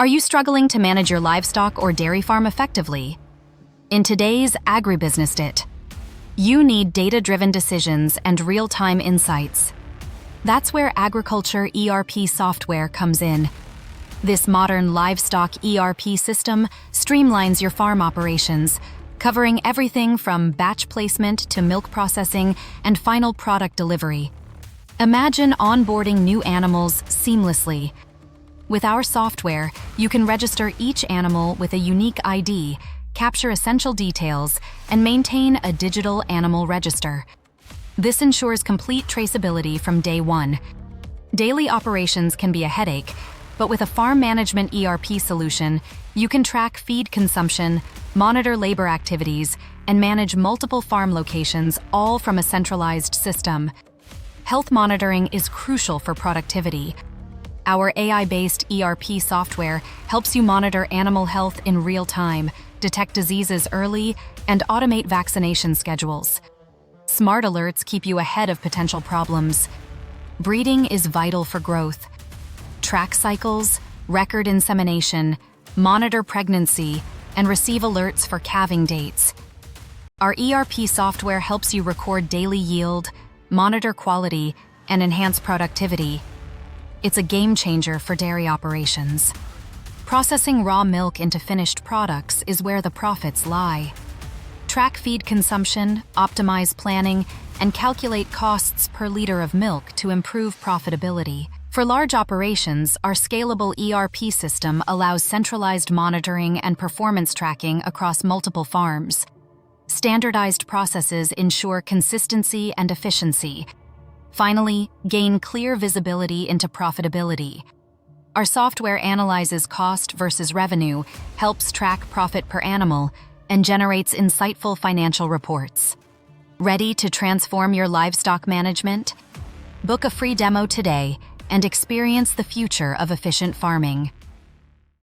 Are you struggling to manage your livestock or dairy farm effectively? In today's agribusiness dit, you need data-driven decisions and real-time insights. That's where Agriculture ERP software comes in. This modern livestock ERP system streamlines your farm operations, covering everything from batch placement to milk processing and final product delivery. Imagine onboarding new animals seamlessly. With our software, you can register each animal with a unique ID, capture essential details, and maintain a digital animal register. This ensures complete traceability from day one. Daily operations can be a headache, but with a farm management ERP solution, you can track feed consumption, monitor labor activities, and manage multiple farm locations, all from a centralized system. Health monitoring is crucial for productivity. Our AI-based ERP software helps you monitor animal health in real time, detect diseases early, and automate vaccination schedules. Smart alerts keep you ahead of potential problems. Breeding is vital for growth. Track cycles, record insemination, monitor pregnancy, and receive alerts for calving dates. Our ERP software helps you record daily yield, monitor quality, and enhance productivity. It's a game changer for dairy operations. Processing raw milk into finished products is where the profits lie. Track feed consumption, optimize planning, and calculate costs per liter of milk to improve profitability. For large operations, our scalable ERP system allows centralized monitoring and performance tracking across multiple farms. Standardized processes ensure consistency and efficiency. Finally, gain clear visibility into profitability. Our software analyzes cost versus revenue, helps track profit per animal, and generates insightful financial reports. Ready to transform your livestock management? Book a free demo today and experience the future of efficient farming.